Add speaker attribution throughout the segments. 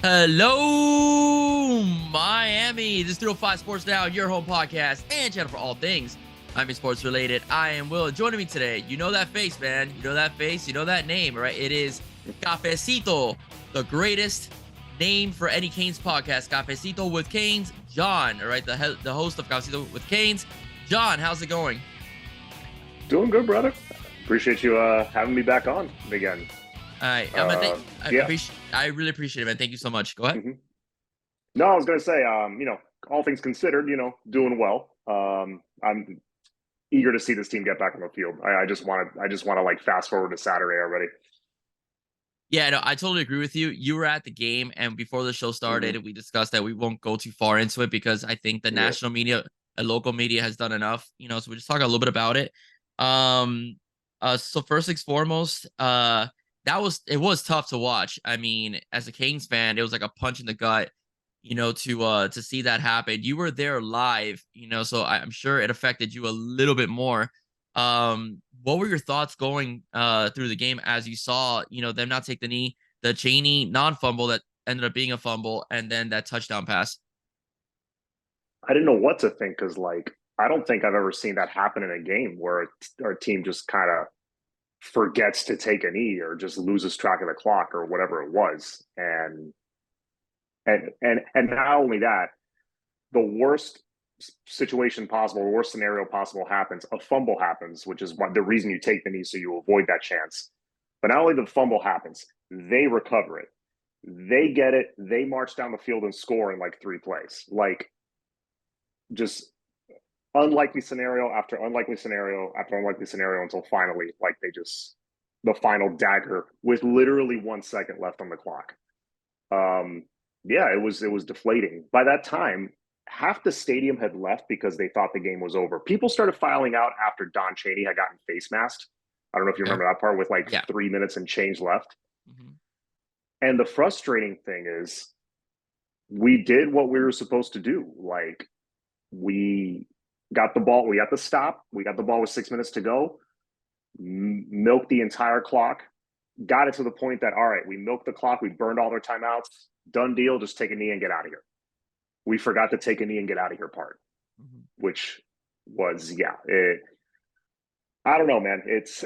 Speaker 1: Hello, Miami. This is 305 Sports Now, your home podcast and channel for all things Miami sports related. I am Will. Joining me today, you know that face, man. You know that face. You know that name, right? It is Cafecito, the greatest name for any Canes podcast. Cafecito with Canes, John. All right, the host of Cafecito with Canes. John, how's it going?
Speaker 2: Doing good, brother. Appreciate you having me back on again.
Speaker 1: All right,
Speaker 2: Yeah.
Speaker 1: I really appreciate it, man. Thank you so much. Go ahead.
Speaker 2: No, I was gonna say, all things considered, doing well. I'm eager to see this team get back on the field. I just want to like fast forward to Saturday already.
Speaker 1: Yeah, no, I totally agree with you. You were at the game, and before the show started,
Speaker 2: hmm
Speaker 1: we discussed that we won't go too far into it because I think the
Speaker 2: Yeah.
Speaker 1: national media and local media has done enough, so we just talk a little bit about it. Um, so first things foremost, it was tough to watch. I mean, as a Kings fan, it was like a punch in the gut, to see that happen. You were there live, so I'm sure it affected you a little bit more. What were your thoughts going through the game as you saw, them not take the knee, the Cheney non-fumble that ended up being a fumble, and then that touchdown pass?
Speaker 2: I didn't know what to think because, like, I don't think I've ever seen that happen in a game where our team just kind of forgets to take a knee or just loses track of the clock or whatever it was. And not only that, the worst situation possible, the worst scenario possible happens. A fumble happens, which is what the reason you take the knee so you avoid that chance. But not only the fumble happens, they recover it. They get it. They march down the field and score in like 3 plays. Like just unlikely scenario after unlikely scenario after unlikely scenario until finally, like they just the final dagger with literally 1 second left on the clock. Um, yeah, it was deflating. By that time, half the stadium had left because they thought the game was over. People started filing out after Don Chaney had gotten face masked. I don't know if you
Speaker 1: Okay.
Speaker 2: remember that part with like
Speaker 1: Yeah.
Speaker 2: 3 minutes and change left.
Speaker 1: hmm
Speaker 2: And the frustrating thing is we did what we were supposed to do. Like we got the ball, we got the stop, we got the ball with 6 minutes to go, milked the entire clock, got it to the point that, all right, we milked the clock, we burned all their timeouts, done deal, just take a knee and get out of here. We forgot to take a knee and get out of here part,
Speaker 1: hmm
Speaker 2: which was, yeah, I don't know, man. It's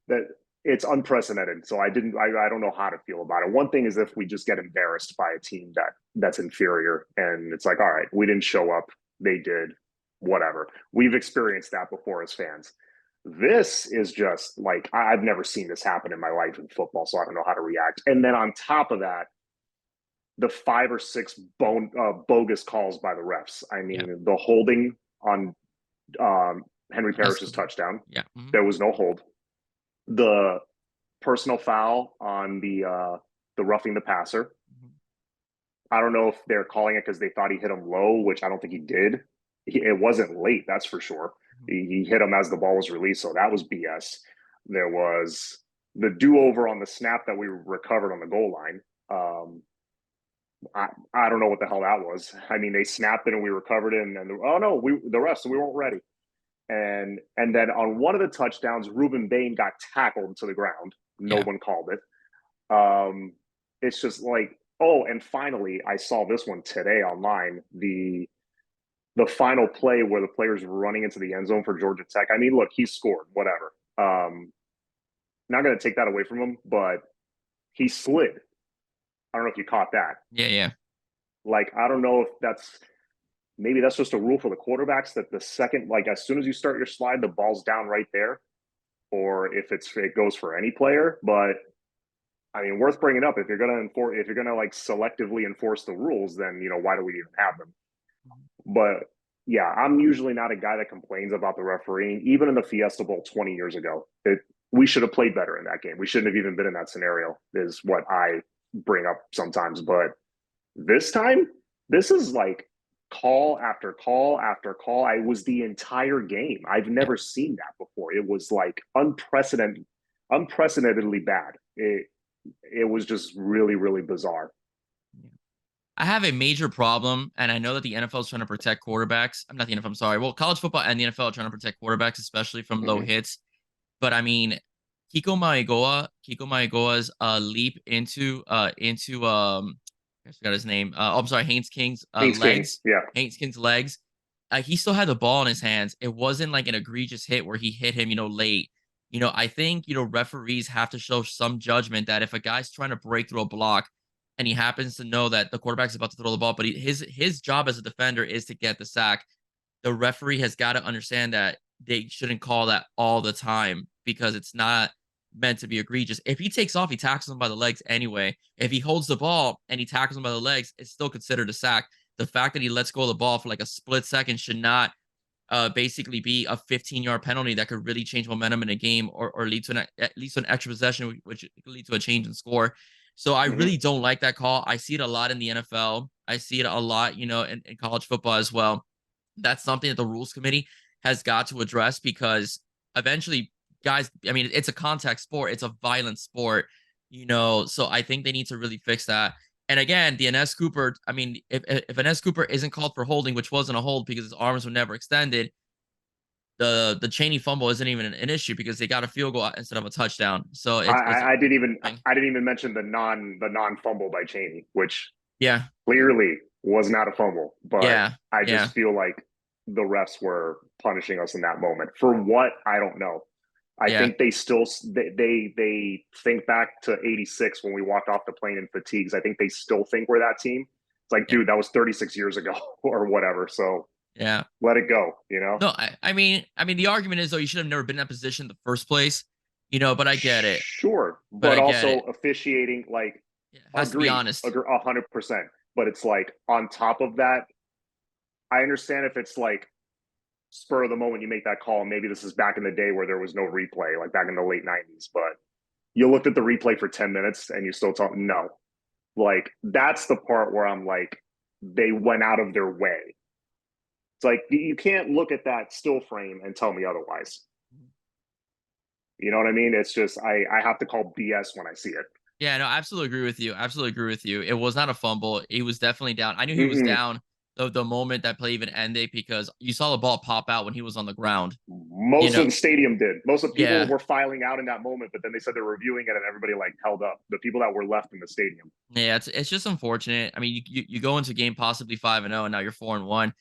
Speaker 2: that it's unprecedented. So I don't know how to feel about it. One thing is if we just get embarrassed by a team that's inferior and it's like, all right, we didn't show up, they did, whatever. We've experienced that before as fans. This is just like I've never seen this happen in my life in football, so I don't know how to react. And then on top of that, the 5 or 6 bogus calls by the refs. I
Speaker 1: Yeah.
Speaker 2: mean, the holding on Henry Parrish's
Speaker 1: Justin.
Speaker 2: touchdown,
Speaker 1: Yeah.
Speaker 2: there was no hold. The personal foul on the roughing the passer.
Speaker 1: hmm
Speaker 2: I don't know if they're calling it because they thought he hit him low, which I don't think he did. It wasn't late, that's for sure. He hit him as the ball was released, so that was BS. There was the do-over on the snap that we recovered on the goal line. I don't know what the hell that was. I mean, they snapped it and we recovered it, and then oh no, the rest we weren't ready. And then on one of the touchdowns, Ruben Bain got tackled to the ground. No
Speaker 1: Yeah.
Speaker 2: one called it. It's just like, oh, and finally, I saw this one today online. The final play where the players were running into the end zone for Georgia Tech. I mean, look, he scored, whatever. Not going to take that away from him, but he slid. I don't know if you caught that.
Speaker 1: Yeah. Yeah.
Speaker 2: Like, I don't know if maybe that's just a rule for the quarterbacks that the second, like, as soon as you start your slide, the ball's down right there, or if it goes for any player. But I mean, worth bringing up. If you're gonna like selectively enforce the rules, then why do we even have them? But yeah, I'm usually not a guy that complains about the refereeing. Even in the Fiesta Bowl 20 years ago, we should have played better in that game. We shouldn't have even been in that scenario. Is what I bring up sometimes. But this time, this is like call after call after call. I was the entire game. I've
Speaker 1: Yeah.
Speaker 2: never seen that before. It was like unprecedentedly bad. It was just really, really bizarre.
Speaker 1: Yeah. I have a major problem, and I know that the NFL is trying to protect quarterbacks. I'm not the NFL, I'm sorry. Well, college football and the NFL are trying to protect quarterbacks, especially from low
Speaker 2: Mm-hmm.
Speaker 1: hits. But I mean, Kiko Maegoa's leap into I forgot his name. I'm sorry, Haynes King's
Speaker 2: Haynes King.
Speaker 1: legs.
Speaker 2: Yeah.
Speaker 1: Haynes King's legs. He still had the ball in his hands. It wasn't like an egregious hit where he hit him, late. I think, referees have to show some judgment that if a guy's trying to break through a block and he happens to know that the quarterback's about to throw the ball, but his job as a defender is to get the sack, the referee has got to understand that they shouldn't call that all the time because it's not meant to be egregious. If he takes off, he tackles him by the legs anyway. If he holds the ball and he tackles him by the legs, it's still considered a sack. The fact that he lets go of the ball for like a split second should not basically be a 15-yard penalty that could really change momentum in a game or lead to at least an extra possession, which could lead to a change in score. So I
Speaker 2: Mm-hmm.
Speaker 1: really don't like that call. I see it a lot in the NFL. I see it a lot, in college football as well. That's something that the rules committee has got to address because eventually, guys, I mean, it's a contact sport, it's a violent sport, so I think they need to really fix that. And again, the Ines Cooper, I mean, if Ines Cooper isn't called for holding, which wasn't a hold because his arms were never extended, the Chaney fumble isn't even an issue because they got a field goal instead of a touchdown. So
Speaker 2: I didn't even
Speaker 1: thing.
Speaker 2: I didn't even mention the non fumble by Cheney, which
Speaker 1: Yeah,
Speaker 2: clearly was not a fumble. But
Speaker 1: yeah,
Speaker 2: I
Speaker 1: yeah,
Speaker 2: just feel like the refs were punishing us in that moment for what I don't know. I
Speaker 1: yeah,
Speaker 2: think they still they think back to '86 when we walked off the plane in fatigues. I think they still think we're that team. It's like,
Speaker 1: yeah,
Speaker 2: dude, that was 36 years ago or whatever. So
Speaker 1: yeah.
Speaker 2: let it go.
Speaker 1: No, I mean, the argument is though you should have never been in that position in the first place, but I get it.
Speaker 2: Sure,
Speaker 1: But
Speaker 2: but
Speaker 1: I get
Speaker 2: also
Speaker 1: it.
Speaker 2: officiating, like,
Speaker 1: It has to be
Speaker 2: agreed,
Speaker 1: honest.
Speaker 2: agree 100%. But it's like on top of that, I understand if it's like spur of the moment you make that call. Maybe this is back in the day where there was no replay, like back in the late '90s. But you looked at the replay for 10 minutes and you still talk. No, like that's the part where I'm like, they went out of their way. It's like you can't look at that still frame and tell me otherwise. You know what I mean? It's just I have to call BS when I see it.
Speaker 1: Yeah, no, absolutely agree with you. Absolutely agree with you. It was not a fumble. He was definitely down. I knew he was
Speaker 2: Mm-mm.
Speaker 1: down the moment that play even ended because you saw the ball pop out when he was on the ground. You
Speaker 2: Most
Speaker 1: know,
Speaker 2: of the stadium did. Most of the people
Speaker 1: yeah.
Speaker 2: were filing out in that moment, but then they said they're reviewing it and everybody like held up. The people that were left in the stadium.
Speaker 1: Yeah, it's just unfortunate. I mean, you go into a game possibly 5-0 and now you're 4-1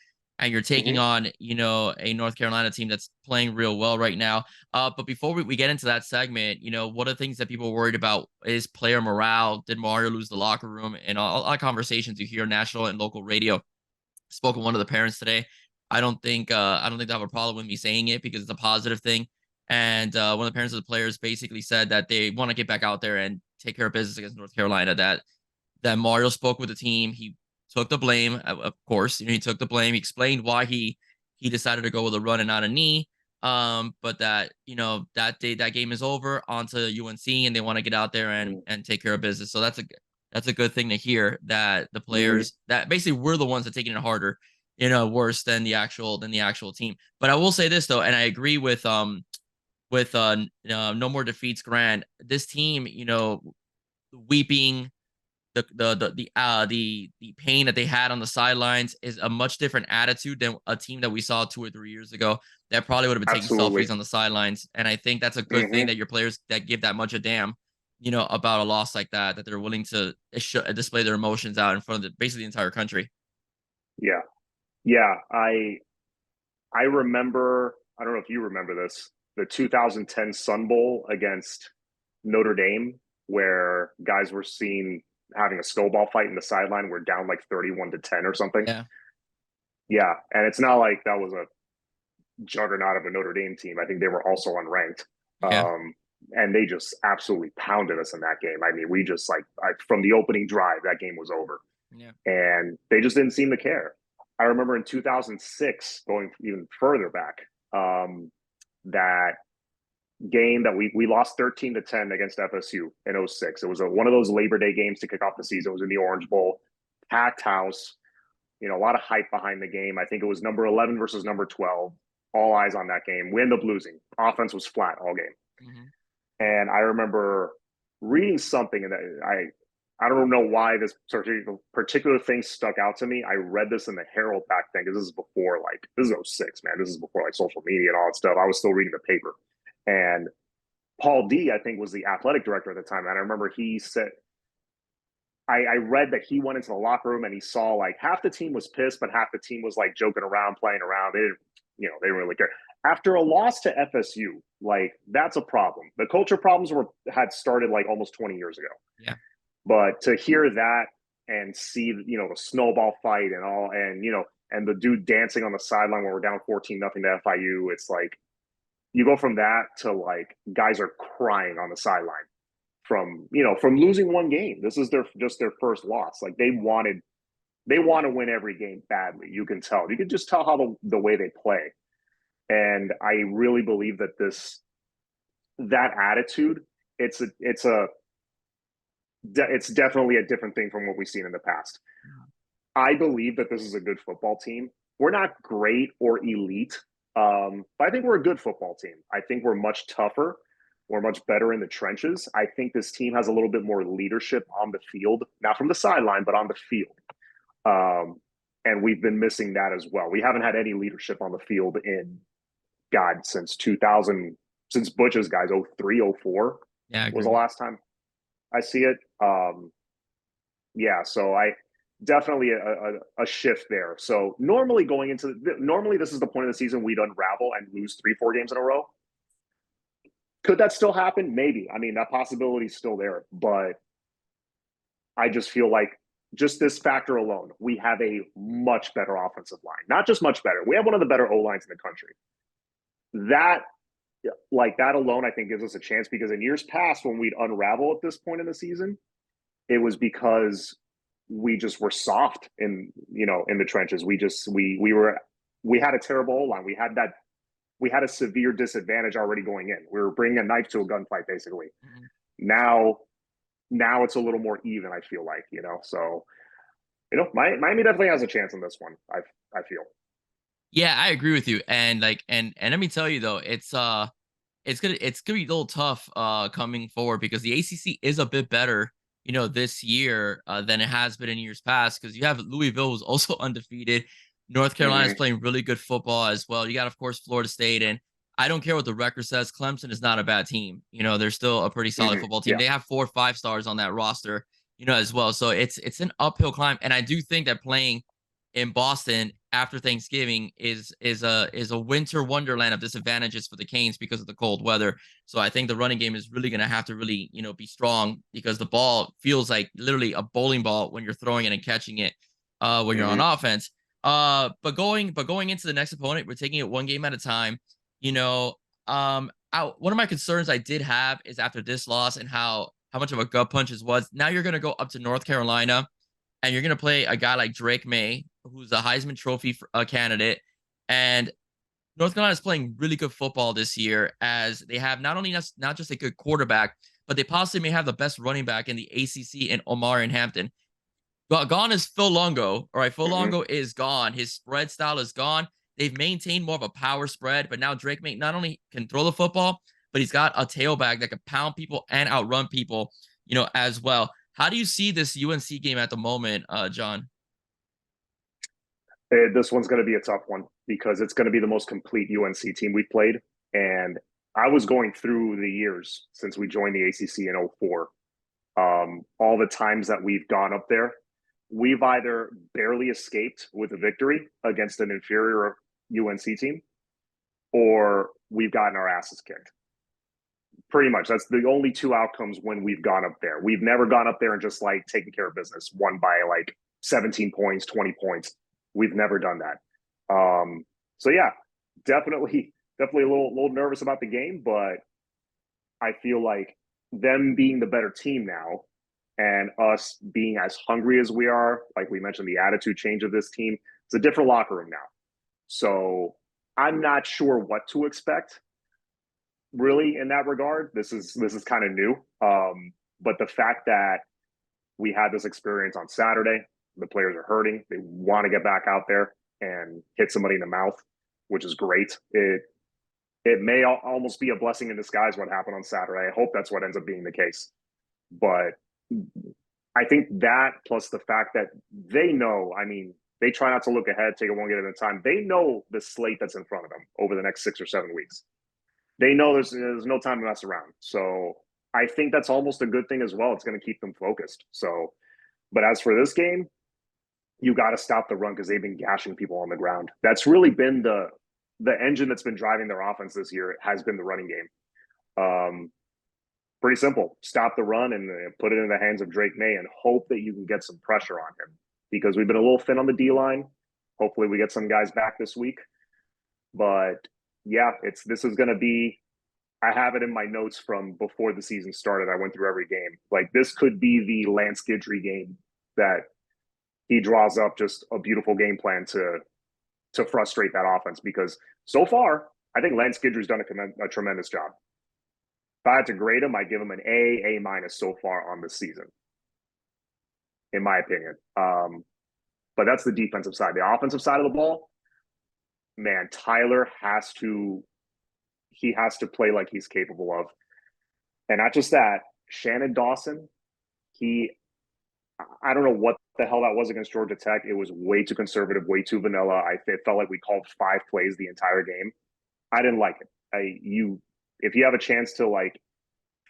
Speaker 1: and you're taking
Speaker 2: Mm-hmm.
Speaker 1: on, a North Carolina team that's playing real well right now. But before we get into that segment, one of the things that people are worried about is player morale. Did Mario lose the locker room? And a lot of conversations you hear national and local radio. Spoke with one of the parents today. I don't think they have a problem with me saying it because it's a positive thing. And one of the parents of the players basically said that they want to get back out there and take care of business against North Carolina. That Mario spoke with the team. He took the blame, of course. He took the blame. He explained why he decided to go with a run and not a knee. But that that day that game is over. On to UNC, and they want to get out there and take care of business. So that's a good thing to hear that the
Speaker 2: Mm-hmm.
Speaker 1: players that basically we're the ones that taking it harder, worse than the actual team. But I will say this though, and I agree with no more defeats Grant. This team, weeping the pain that they had on the sidelines is a much different attitude than a team that we saw 2 or 3 years ago that probably would have been taking
Speaker 2: Absolutely.
Speaker 1: selfies on the sidelines. And I think that's a good thing
Speaker 2: Mm-hmm.
Speaker 1: that your players that give that much a damn, about a loss like that they're willing to display their emotions out in front of basically the entire country.
Speaker 2: Yeah. Yeah. I remember, I don't know if you remember this, the 2010 Sun Bowl against Notre Dame, where guys were seen having a snowball fight in the sideline. We're down like 31-10 or something.
Speaker 1: Yeah,
Speaker 2: Yeah. And it's not like that was a juggernaut of a Notre Dame team. I think they were also unranked.
Speaker 1: yeah,
Speaker 2: And they just absolutely pounded us in that game. I mean, we just from the opening drive, that game was over.
Speaker 1: yeah,
Speaker 2: And they just didn't seem to care. I remember in 2006, going even further back, that game that we lost 13-10 against FSU in '06. It was one of those Labor Day games to kick off the season. It was in the Orange Bowl, packed house, a lot of hype behind the game. I think it was number 11 versus number 12. All eyes on that game. We ended up losing. Offense was flat all game.
Speaker 1: hmm
Speaker 2: And I remember reading something, and I don't know why this particular thing stuck out to me. I read this in the Herald back then because this is '06, man. This is before like social media and all that stuff. I was still reading the paper. And Paul D, I think, was the athletic director at the time. And I remember he said, I read that he went into the locker room and he saw like half the team was pissed, but half the team was like joking around, playing around. They didn't, they didn't really care. After a loss to FSU, like that's a problem. The culture problems had started like almost 20 years ago.
Speaker 1: Yeah.
Speaker 2: But to hear that and see, the snowball fight and all, and and the dude dancing on the sideline when we're down 14-0 to FIU, it's like you go from that to like guys are crying on the sideline from losing one game. This is their first loss. Like they want to win every game badly. You can tell. You can just tell how the way they play. And I really believe that that attitude, it's definitely a different thing from what we've seen in the past. I believe that this is a good football team. We're not great or elite, but I think we're a good football team. I think we're much tougher. We're much better in the trenches. I think this team has a little bit more leadership on the field, not from the sideline, but on the field. And we've been missing that as well. We haven't had any leadership on the field since 2000, since Butch's guys, 03, 04
Speaker 1: Yeah,
Speaker 2: was the last time I see it. So I definitely a shift there. So normally this is the point of the season we'd unravel and lose 3-4 games in a row. Could that still happen? Maybe. I mean, that possibility is still there, but I just feel like just this factor alone, we have a much better offensive line. Not just much better. We have one of the better O-lines in the country. That alone, I think gives us a chance, because in years past when we'd unravel at this point in the season, it was because we just were soft in the trenches. We had a terrible O-line. We had a severe disadvantage already going in. We were bringing a knife to a gunfight, basically.
Speaker 1: Mm-hmm.
Speaker 2: Now it's a little more even, I feel like, So, Miami definitely has a chance in this one, I feel.
Speaker 1: Yeah, I agree with you. And let me tell you though, it's gonna be a little tough coming forward, because the ACC is a bit better, this year than it has been in years past, because you have Louisville, who's also undefeated. North Carolina is
Speaker 2: Mm-hmm.
Speaker 1: playing really good football as well. You got, of course, Florida State, and I don't care what the record says. Clemson is not a bad team. They're still a pretty solid
Speaker 2: Mm-hmm.
Speaker 1: football team.
Speaker 2: Yeah.
Speaker 1: They have 4 or 5 stars on that roster, as well. So it's an uphill climb, and I do think that playing in Boston after Thanksgiving is a winter wonderland of disadvantages for the Canes because of the cold weather. So I think the running game is really going to have to really, be strong, because the ball feels like literally a bowling ball when you're throwing it and catching it when you're on
Speaker 2: Mm-hmm.
Speaker 1: offense. But going into the next opponent, we're taking it one game at a time. You know, one of my concerns I did have is after this loss and how much of a gut punch it was. Now you're going to go up to North Carolina and you're going to play a guy like Drake Maye, who's a Heisman Trophy candidate. And North Carolina is playing really good football this year, as they have not just a good quarterback, but they possibly may have the best running back in the ACC in Omar and Hampton. Gone is Phil Longo. All right, Phil
Speaker 2: Mm-hmm.
Speaker 1: Longo is gone. His spread style is gone. They've maintained more of a power spread, but now Drake May not only can throw the football, but he's got a tailback that can pound people and outrun people, as well. How do you see this UNC game at the moment, John?
Speaker 2: This one's going to be a tough one, because it's going to be the most complete UNC team we've played. And I was going through the years since we joined the ACC in 04. All the times that we've gone up there, we've either barely escaped with a victory against an inferior UNC team, or we've gotten our asses kicked. Pretty much. That's the only 2 outcomes when we've gone up there. We've never gone up there and just like taken care of business, won by like 17 points, 20 points. We've never done that. So yeah, definitely a little nervous about the game, but I feel like them being the better team now and us being as hungry as we are, like we mentioned, the attitude change of this team, it's a different locker room now. So I'm not sure what to expect really in that regard. This is kind of new. But the fact that we had this experience on Saturday, the players are hurting. They want to get back out there and hit somebody in the mouth, which is great. It may almost be a blessing in disguise what happened on Saturday. I hope that's what ends up being the case. But I think that, plus the fact that they know, I mean, they try not to look ahead, take it one game at a time. They know the slate that's in front of them over the next 6 or 7 weeks. They know there's no time to mess around. So I think that's almost a good thing as well. It's going to keep them focused. So But as for this game, you got to stop the run because they've been gashing people on the ground. That's really been the engine that's been driving their offense this year has been the running game. Pretty simple. Stop the run and put it in the hands of Drake Maye and hope that you can get some pressure on him because we've been a little thin on the D line. Hopefully, we get some guys back this week. But yeah, this is going to be. I have it in my notes from before the season started. I went through every game. Like this could be the Lance Guidry game that he draws up just a beautiful game plan to frustrate that offense because so far I think Lance Guidry's done a tremendous job. If I had to grade him, I'd give him an A minus so far on this season, in my opinion. But that's the defensive side. The offensive side of the ball, man, Tyler has to play like he's capable of. And not just that, Shannon Dawson, I don't know what the hell that was against Georgia Tech. It was way too conservative, way too vanilla. It felt like we called 5 plays the entire game. I didn't like it. If you have a chance to like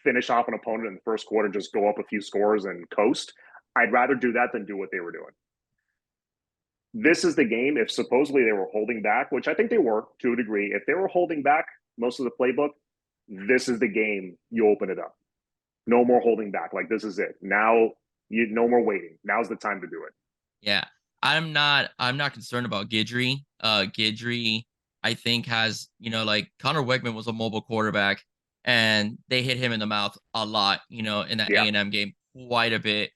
Speaker 2: finish off an opponent in the first quarter, just go up a few scores and coast. I'd rather do that than do what they were doing. This is the game. If supposedly they were holding back, which I think they were to a degree, if they were holding back most of the playbook, this is the game you open it up. No more holding back. Like this is it. Now no more waiting. Now's the time to do it.
Speaker 1: Yeah. I'm not concerned about Guidry. Guidry, I think, has, like Connor Wegman was a mobile quarterback and they hit him in the mouth a lot, in that
Speaker 2: Yeah.
Speaker 1: A&M game, quite a bit.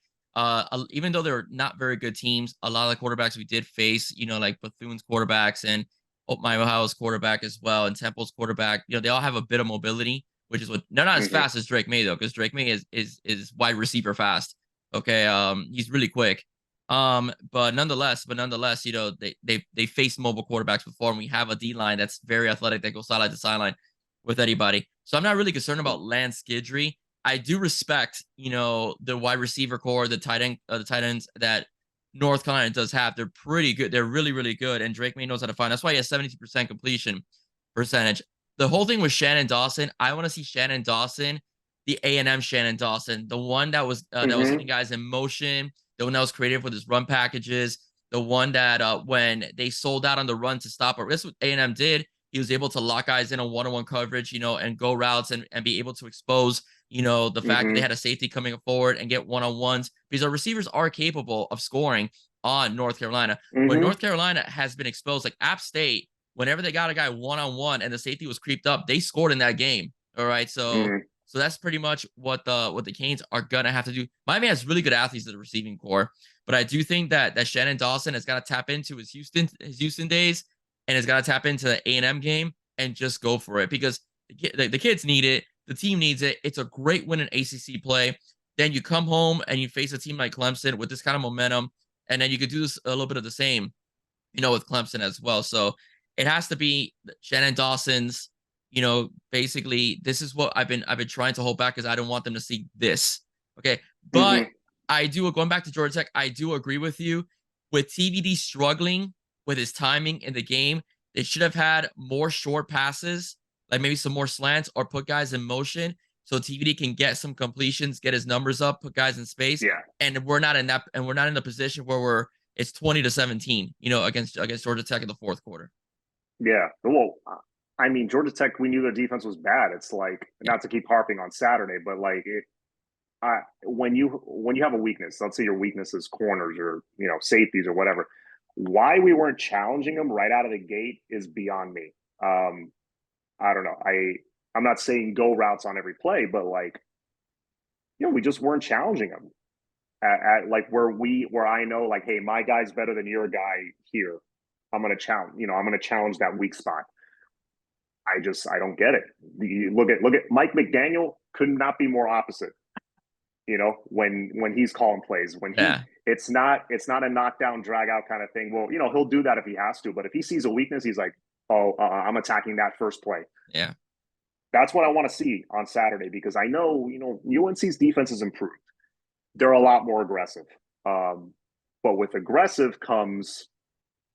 Speaker 1: Even though they're not very good teams, a lot of the quarterbacks we did face, like Bethune-Cookman's quarterbacks and my Ohio's quarterback as well, and Temple's quarterback, they all have a bit of mobility, which is what they're not as fast as Drake Maye though, because Drake Maye is wide receiver fast. Okay, he's really quick. But nonetheless, they faced mobile quarterbacks before, and we have a D line that's very athletic that goes sideline to sideline with anybody. So I'm not really concerned about Lance Guidry. I do respect, the wide receiver core, the tight ends that North Carolina does have. They're pretty good. They're really, really good. And Drake Maye knows how to find. That's why he has 72% completion percentage. The whole thing with Shannon Dawson, I want to see Shannon Dawson, the A&M Shannon Dawson, the one that was hitting guys in motion, the one that was creative with his run packages, the one that when they sold out on the run to stop it. That's what A&M did. He was able to lock guys in on one-on-one coverage, and go routes and be able to expose, the fact that they had a safety coming forward and get one-on-ones because our receivers are capable of scoring on North Carolina. When North Carolina has been exposed, like App State, whenever they got a guy one-on-one and the safety was creeped up, they scored in that game. All right. So that's pretty much what the Canes are gonna have to do. Miami has really good athletes at the receiving core, but I do think that Shannon Dawson has got to tap into his Houston days and has got to tap into the A&M game and just go for it because the kids need it. The team needs it. It's a great win in ACC play. Then you come home and you face a team like Clemson with this kind of momentum, and then you could do this a little bit of the same, with Clemson as well. So it has to be Shannon Dawson's. Basically, this is what I've been trying to hold back because I don't want them to see this. Okay, but I do, going back to Georgia Tech, I do agree with you with TVD struggling with his timing in the game. They should have had more short passes, like maybe some more slants or put guys in motion so TVD can get some completions, get his numbers up, put guys in space.
Speaker 2: Yeah.
Speaker 1: And we're not in the position where it's 20-17, against Georgia Tech in the fourth quarter.
Speaker 2: Yeah. Well, I mean, Georgia Tech, we knew their defense was bad. It's like, not to keep harping on Saturday, but like when you have a weakness, let's say your weakness is corners or, safeties or whatever, why we weren't challenging them right out of the gate is beyond me. I don't know. I'm not saying go routes on every play, but like, we just weren't challenging them at like where I know like, hey, my guy's better than your guy here. I'm going to challenge, I'm going to challenge that weak spot. I don't get it. You look at Mike McDaniel could not be more opposite. When he's calling plays, it's not a knockdown, drag out kind of thing. Well, he'll do that if he has to, but if he sees a weakness, he's like, I'm attacking that first play.
Speaker 1: Yeah.
Speaker 2: That's what I want to see on Saturday because I know, UNC's defense has improved. They're a lot more aggressive. But with aggressive comes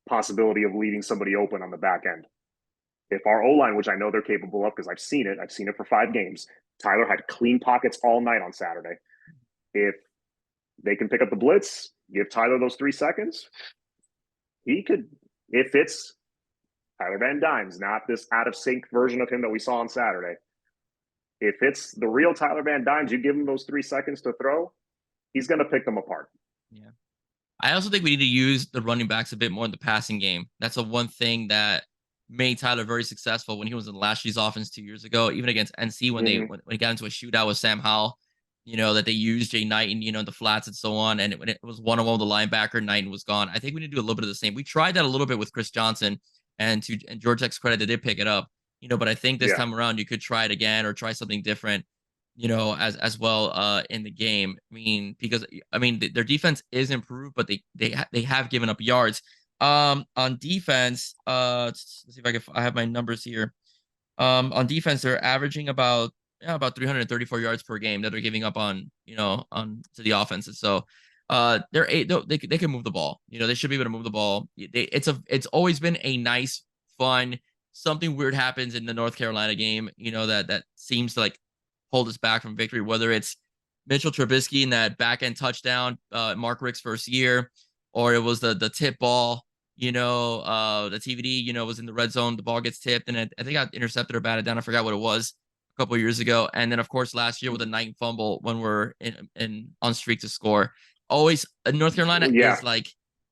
Speaker 2: possibility of leaving somebody open on the back end. If our O-line, which I know they're capable of because I've seen it for 5 games, Tyler had clean pockets all night on Saturday. If They can pick up the blitz, give Tyler those 3 seconds. He could, if it's Tyler Van Dyne's, not this out of sync version of him that we saw on Saturday. If it's the real Tyler Van Dyne's, you give him those 3 seconds to throw, he's going to pick them apart.
Speaker 1: Yeah. I also think we need to use the running backs a bit more in the passing game. That's the one thing that made Tyler very successful when he was in last year's offense 2 years ago, even against NC when when he got into a shootout with Sam Howell, that they used Jay Knighton, the flats and so on. And when it was one-on-one with the linebacker, Knighton was gone. I think we need to do a little bit of the same. We tried that a little bit with Chris Johnson, and George Tech's credit, they did pick it up. But I think this time around you could try it again or try something different, as well in the game. Because their defense is improved, but they have given up yards. On defense, let's see if I have my numbers here. On defense, they're averaging about 334 yards per game that they're giving up on to the offenses. So they can move the ball. They should be able to move the ball. It's always been a nice, fun. Something weird happens in the North Carolina game, that seems to like hold us back from victory. Whether it's Mitchell Trubisky in that back end touchdown, Mark Rick's first year, or it was the tip ball. The TVD, was in the red zone. The ball gets tipped, and I think I intercepted or batted down. I forgot what it was a couple of years ago. And then, of course, last year with a Knighton fumble when we're in on streak to score. Always, North Carolina is like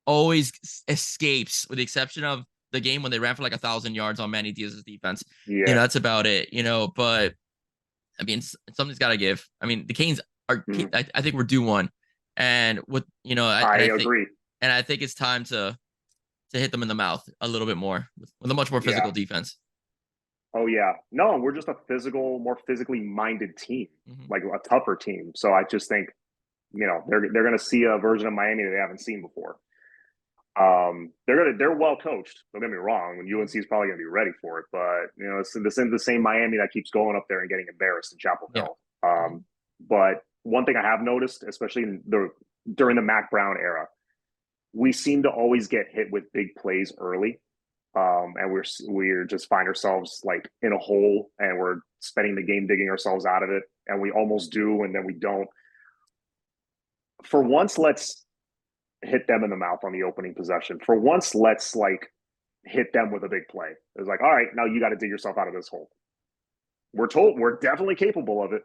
Speaker 1: always escapes, with the exception of the game when they ran for like 1,000 yards on Manny Diaz's defense.
Speaker 2: Yeah.
Speaker 1: That's about it. But something's got to give. The Canes are. I think we're due one, and with
Speaker 2: I agree.
Speaker 1: And I think it's time to hit them in the mouth a little bit more with a much more physical defense.
Speaker 2: Oh yeah, no, we're just a more physically minded team, like a tougher team. So I just think, they're going to see a version of Miami that they haven't seen before. They're well coached. Don't get me wrong. When UNC is probably going to be ready for it, but it's the same Miami that keeps going up there and getting embarrassed in Chapel Hill. But one thing I have noticed, especially during the Mac Brown era, we seem to always get hit with big plays early. And we're just find ourselves like in a hole, and we're spending the game digging ourselves out of it, and we almost do, and then we don't. For once, let's hit them in the mouth on the opening possession. For once, let's hit them with a big play. It's like, all right, now you got to dig yourself out of this hole. We're definitely capable of it.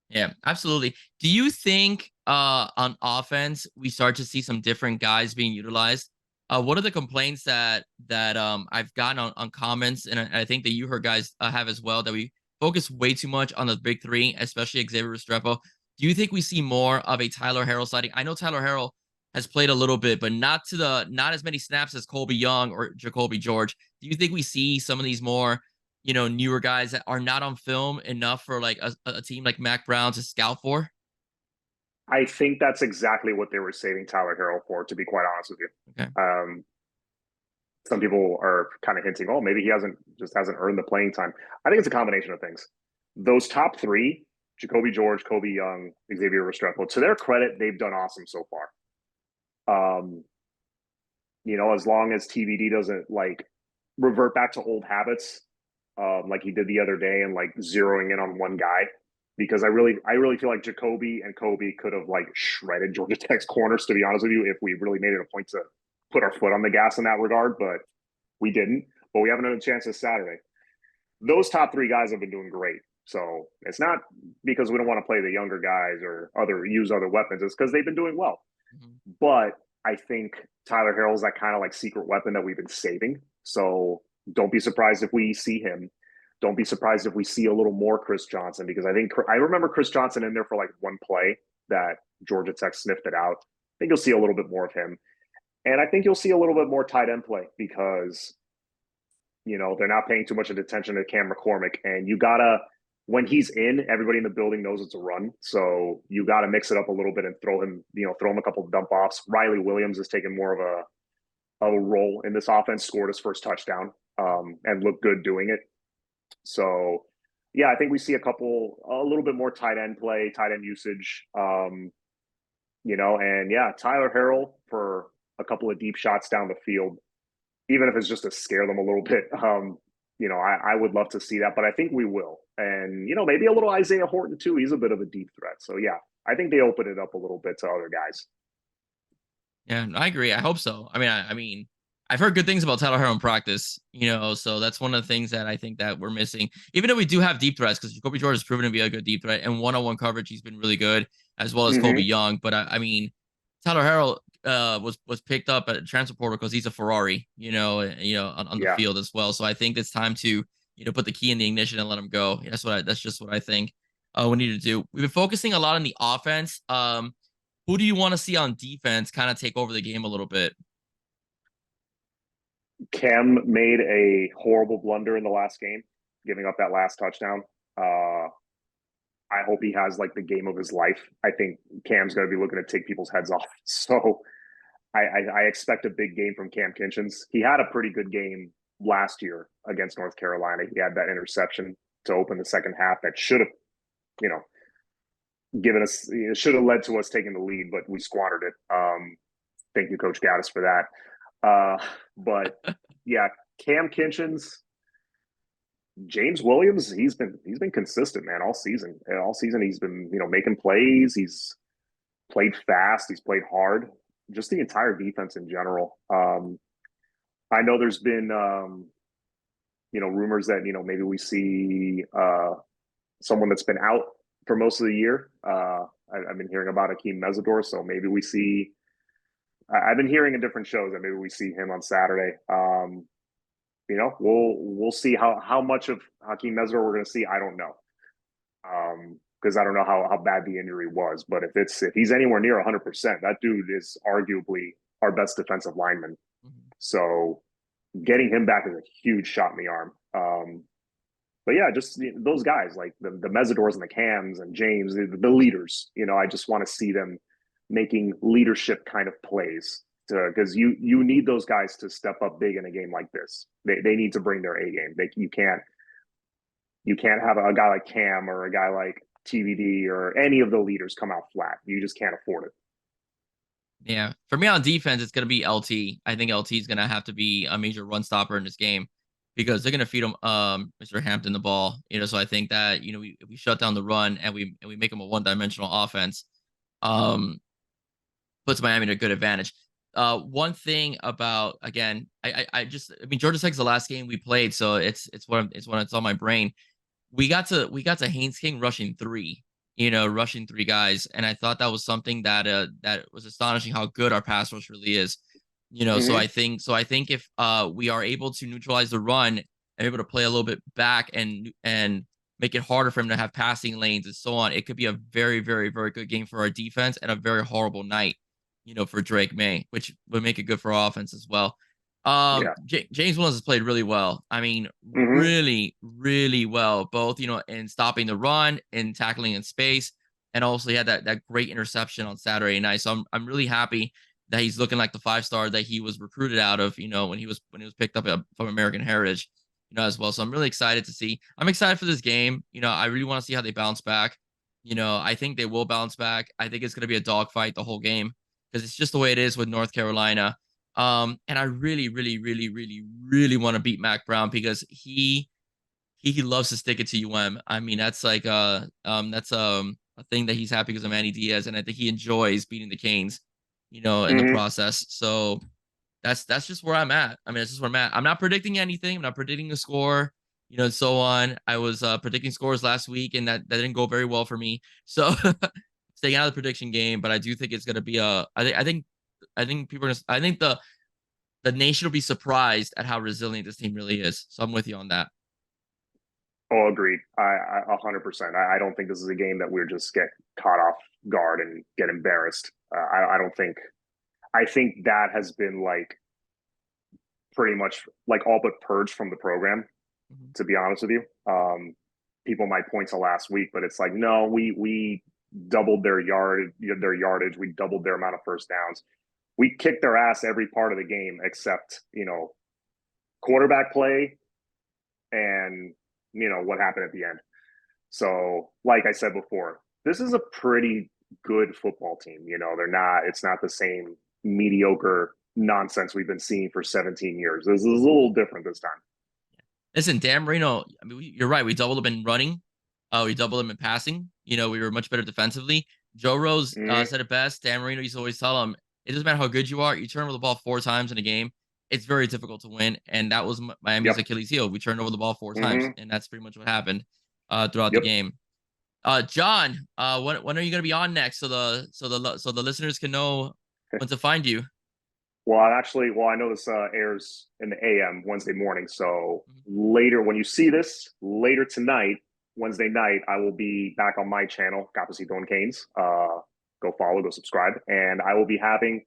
Speaker 1: Yeah, absolutely. Do you think on offense we start to see some different guys being utilized? What are the complaints that I've gotten on comments, and I think that you heard guys have as well, that we focus way too much on the big three, especially Xavier Restrepo. Do you think we see more of a Tyler Harrell sighting? I know Tyler Harrell has played a little bit, but not as many snaps as Colby Young or Jacoby George. Do you think we see some of these more newer guys that are not on film enough for like a team like Mac Brown to scout for?
Speaker 2: I think that's exactly what they were saving Tyler Harrell for, to be quite honest with you.
Speaker 1: Okay.
Speaker 2: Some people are kind of hinting, oh, maybe he hasn't earned the playing time. I think it's a combination of things. Those top three, Jacoby George, Colby Young, Xavier Restrepo, to their credit, they've done awesome so far. As long as TVD doesn't revert back to old habits, like he did the other day, and zeroing in on one guy, because I really feel like Jacoby and Kobe could have shredded Georgia Tech's corners, to be honest with you, if we really made it a point to put our foot on the gas in that regard, but we didn't. But we haven't had a chance this Saturday. Those top three guys have been doing great. So it's not because we don't want to play the younger guys or use other weapons. It's because they've been doing well. But I think Tyler Harrell's that kind of secret weapon that we've been saving. So don't be surprised if we see him. Don't be surprised if we see a little more Chris Johnson, because I remember Chris Johnson in there for one play that Georgia Tech sniffed it out. I think you'll see a little bit more of him. And I think you'll see a little bit more tight end play, because, they're not paying too much attention to Cam McCormick. And you got to, when he's in, everybody in the building knows it's a run. So you got to mix it up a little bit and throw him a couple of dump offs. Riley Williams has taken more of a role in this offense, scored his first touchdown, and looked good doing it. So, yeah, I think we see a little bit more tight end play, tight end usage, and yeah, Tyler Harrell for a couple of deep shots down the field, even if it's just to scare them a little bit. I would love to see that, but I think we will. And, maybe a little Isaiah Horton too. He's a bit of a deep threat. So yeah, I think they open it up a little bit to other guys.
Speaker 1: Yeah, I agree. I hope so. I mean, I've heard good things about Tyler Herro in practice, so that's one of the things that I think that we're missing. Even though we do have deep threats, because Jacoby George has proven to be a good deep threat, and one-on-one coverage, he's been really good, as well as Kobe
Speaker 2: Mm-hmm.
Speaker 1: Young. But I mean, Tyler Herro was picked up at transfer portal because he's a Ferrari, on the
Speaker 2: Yeah.
Speaker 1: field as well. So I think it's time to put the key in the ignition and let him go. That's just what I think we need to do. We've been focusing a lot on the offense. Who do you want to see on defense kind of take over the game a little bit?
Speaker 2: Cam made a horrible blunder in the last game, giving up that last touchdown. I hope he has like the game of his life. I think Cam's going to be looking to take people's heads off. So I expect a big game from Cam Kinchins. He had a pretty good game last year against North Carolina. He had that interception to open the second half that should have, you know, given us, it should have led to us taking the lead, but we squandered it. Thank you, Coach Gaddis, for that. But yeah, Cam Kinchins, James Williams, he's been consistent, man, all season. All season he's been, making plays. He's played fast. He's played hard. Just the entire defense in general. I know there's been, rumors that maybe we see someone that's been out for most of the year. I've been hearing about Akeem Mesidor, so maybe we see. I've been hearing in different shows that maybe we see him on Saturday. We'll see how much of Hakeem Mesidor we're going to see. I don't know, because I don't know how bad the injury was. But if he's anywhere near 100%, that dude is arguably our best defensive lineman.
Speaker 1: Mhm.
Speaker 2: So getting him back is a huge shot in the arm. But yeah, just those guys like the Mesidors and the Cams and James, the leaders. I just want to see them making leadership kind of plays because you need those guys to step up big in a game like this. They need to bring their A game. You can't have a guy like Cam or a guy like TVD or any of the leaders come out flat. You just can't afford it.
Speaker 1: Yeah, for me on defense, it's gonna be LT. I think LT is gonna have to be a major run stopper in this game because they're gonna feed him Mr. Hampton the ball. So I think that if we shut down the run and we make him a one-dimensional offense, um, puts Miami at a good advantage. One thing about again, I mean Georgia Tech's the last game we played, so it's on my brain. We got to Haynes King rushing three, rushing three guys, and I thought that was something that was astonishing how good our pass rush really is.
Speaker 2: Mm-hmm.
Speaker 1: So I think if we are able to neutralize the run and able to play a little bit back and make it harder for him to have passing lanes and so on, it could be a very, very, very good game for our defense and a very horrible night, for Drake May, which would make it good for our offense as well.
Speaker 2: Yeah.
Speaker 1: James Williams has played really well. I mean,
Speaker 2: Mm-hmm.
Speaker 1: really, really well, both, in stopping the run and tackling in space. And also he had that great interception on Saturday night. So I'm really happy that he's looking like the 5-star that he was recruited out of, when he was picked up from American Heritage, as well. So I'm really excited to see. I'm excited for this game. I really want to see how they bounce back. I think they will bounce back. I think it's going to be a dogfight the whole game because it's just the way it is with North Carolina. And I really, really, really, really, really want to beat Mac Brown because he loves to stick it to UM. I mean, that's a thing that he's happy because of Manny Diaz, and I think he enjoys beating the Canes, in the
Speaker 2: Mm-hmm.
Speaker 1: process. So that's just where I'm at. I mean, that's just where I'm at. I'm not predicting anything. I'm not predicting the score, and so on. I was predicting scores last week, and that didn't go very well for me. So staying out of the prediction game, but I do think it's gonna be a. I think people are gonna. I think the nation will be surprised at how resilient this team really is. So I'm with you on that.
Speaker 2: Oh, agreed. 100%. I don't think this is a game that we're just get caught off guard and get embarrassed. I don't think. I think that has been like pretty much like all but purged from the program.
Speaker 1: Mhm.
Speaker 2: To be honest with you, people might point to last week, but it's like no, we doubled their yardage. We doubled their amount of first downs. We kicked their ass every part of the game except quarterback play and what happened at the end. So, like I said before, this is a pretty good football team. They're not. It's not the same mediocre nonsense we've been seeing for 17 years. This is a little different this time.
Speaker 1: Listen, Dan Marino, I mean, you're right. We doubled him in running. We doubled him in passing. We were much better defensively. Joe Rose
Speaker 2: Hmm.
Speaker 1: said it best. Dan Marino used to always tell him, it doesn't matter how good you are. You turn over the ball 4 times in a game, it's very difficult to win. And that was Miami's
Speaker 2: Yep.
Speaker 1: Achilles heel. We turned over the ball 4 times,
Speaker 2: Hmm.
Speaker 1: and that's pretty much what happened throughout the
Speaker 2: Yep.
Speaker 1: game. John, when are you going to be on next so the listeners can know when to find you?
Speaker 2: Well, I know this airs in the AM Wednesday morning. So later, when you see this later tonight, Wednesday night, I will be back on my channel, Cafecito and Canes. Go follow, go subscribe, and I will be having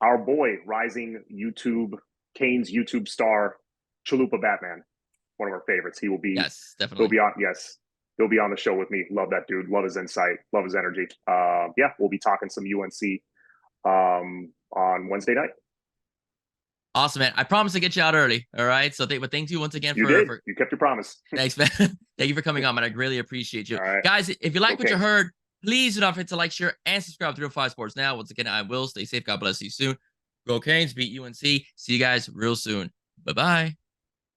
Speaker 2: our boy, rising YouTube Canes YouTube star, Chalupa Batman, one of our favorites.
Speaker 1: Yes,
Speaker 2: He'll
Speaker 1: definitely.
Speaker 2: be on. Yes, he'll be on the show with me. Love that dude. Love his insight. Love his energy. Yeah, we'll be talking some UNC on Wednesday night.
Speaker 1: Awesome, man. I promise to get you out early. All right. But thank you once again
Speaker 2: You
Speaker 1: for
Speaker 2: did.
Speaker 1: for
Speaker 2: You kept your promise.
Speaker 1: thanks, man. Thank you for coming on, man. I really appreciate you.
Speaker 2: All right.
Speaker 1: Guys, if you like
Speaker 2: Go
Speaker 1: what you
Speaker 2: Kings.
Speaker 1: heard, please do not forget to like, share, and subscribe to Real Five Sports Now. Once again, I will stay safe. God bless you soon. Go Canes, beat UNC. See you guys real soon. Bye-bye.